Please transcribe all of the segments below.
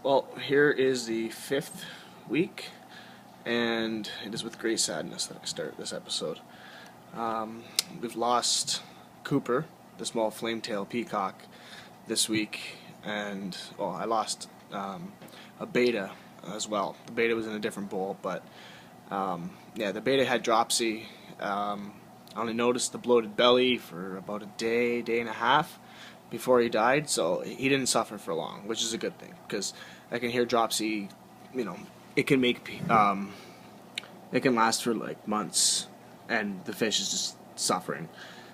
Well, here is the fifth week, and it is with great sadness that I start this episode. We've lost Cooper, the small flame-tail peacock, this week, and I lost a beta as well. The beta was in a different bowl, but the beta had dropsy. I only noticed the bloated belly for about a day, day and a half before he died, so he didn't suffer for long, which is a good thing because I can hear dropsy. It can it can last for like months, and the fish is just suffering.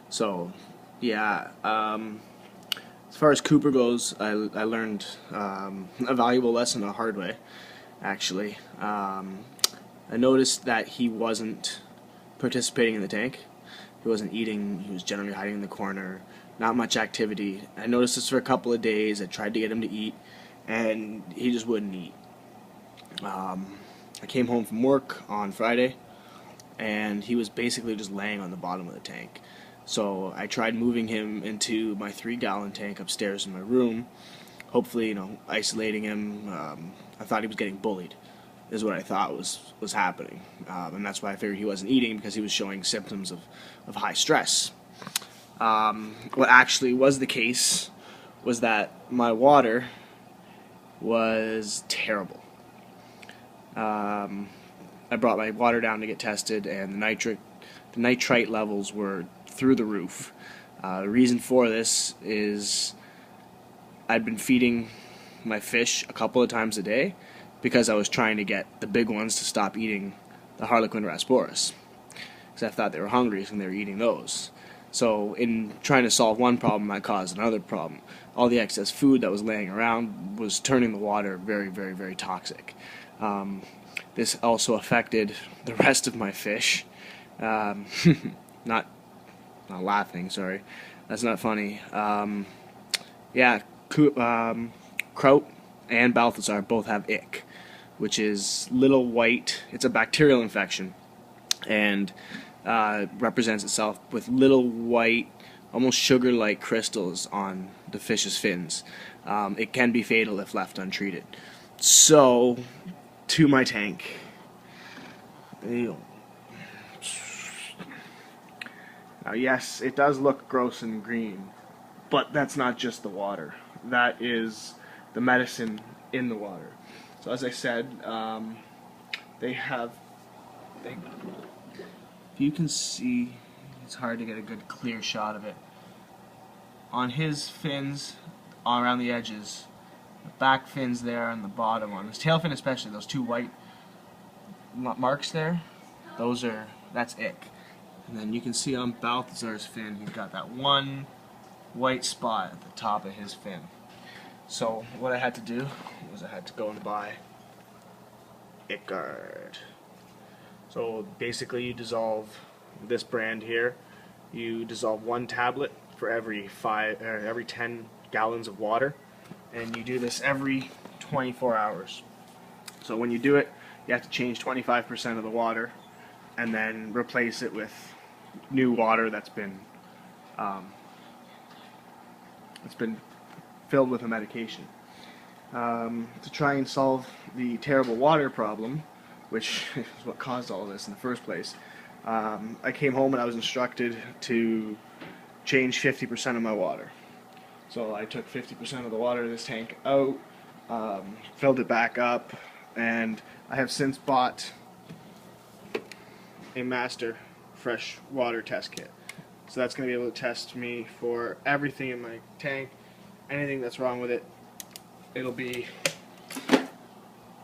So, yeah. As far as Cooper goes, I learned a valuable lesson the hard way. Actually, I noticed that he wasn't participating in the tank. He wasn't eating. He was generally hiding in the corner. Not much activity. I noticed this for a couple of days. I tried to get him to eat, and he just wouldn't eat. I came home from work on Friday, and he was basically just laying on the bottom of the tank. So I tried moving him into my 3-gallon tank upstairs in my room, hopefully, isolating him. I thought he was getting bullied, is what I thought was happening. And that's why I figured he wasn't eating, because he was showing symptoms of high stress. What actually was the case was that my water was terrible. I brought my water down to get tested, and the nitrite levels were through the roof. The reason for this is I'd been feeding my fish a couple of times a day because I was trying to get the big ones to stop eating the Harlequin Rasporus, because I thought they were hungry and they were eating those. So in trying to solve one problem, I caused another problem. All the excess food that was laying around was turning the water very, very, very toxic. This also affected the rest of my fish. Not laughing, sorry. That's not funny. Kraut and Balthazar both have ick, which is little white. It's a bacterial infection, and represents itself with little white, almost sugar-like crystals on the fish's fins. It can be fatal if left untreated. So, to my tank. Ew. Now, yes, it does look gross and green, but that's not just the water. That is the medicine in the water. So, as I said, if you can see, it's hard to get a good clear shot of it. On his fins, around the edges, the back fins there on the bottom, on his tail fin especially, those two white marks there, that's ick. And then you can see on Balthazar's fin, he's got that one white spot at the top of his fin. So what I had to do was I had to go and buy Ickguard. So basically you dissolve this brand here. You dissolve 1 tablet for every 10 gallons of water, and you do this every 24 hours. So when you do it, you have to change 25% of the water and then replace it with new water that's been filled with a medication. To try and solve the terrible water problem, which is what caused all of this in the first place, I came home and I was instructed to change 50% of my water. So I took 50% of the water in this tank out, filled it back up, and I have since bought a Master fresh water test kit. So that's going to be able to test me for everything in my tank, anything that's wrong with it. I'll be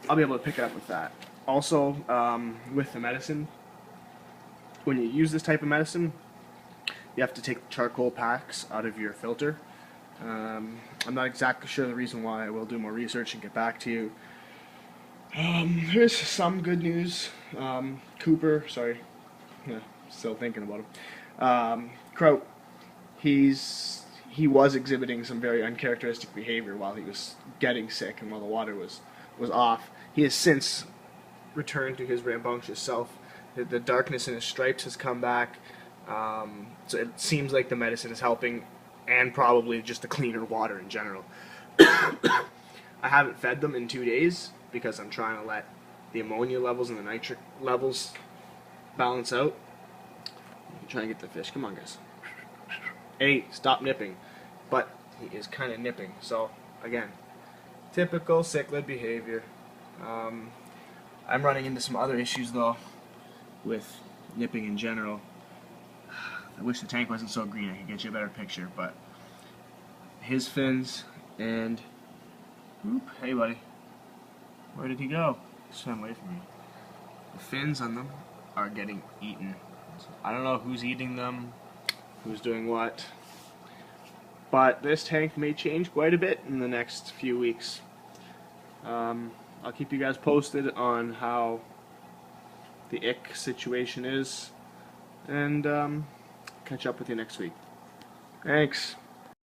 able to pick it up with that. Also, with the medicine, when you use this type of medicine, you have to take the charcoal packs out of your filter. I'm not exactly sure the reason why. I will do more research and get back to you. Here's some good news. Cooper, sorry, still thinking about him. Kraut, he was exhibiting some very uncharacteristic behavior while he was getting sick and while the water was off. He has since returned to his rambunctious self. The darkness in his stripes has come back. So it seems like the medicine is helping, and probably just the cleaner water in general. I haven't fed them in 2 days because I'm trying to let the ammonia levels and the nitric levels balance out. I'm trying to get the fish. Come on, guys. Hey, stop nipping. But he is kind of nipping. So, again, typical cichlid behavior. I'm running into some other issues, though, with nipping in general. I wish the tank wasn't so green. I could get you a better picture, but his fins and... Oop, hey, buddy. Where did he go? He swam away from me. The fins on them are getting eaten. So I don't know who's eating them, who's doing what, but this tank may change quite a bit in the next few weeks. I'll keep you guys posted on how the ick situation is, and catch up with you next week. Thanks.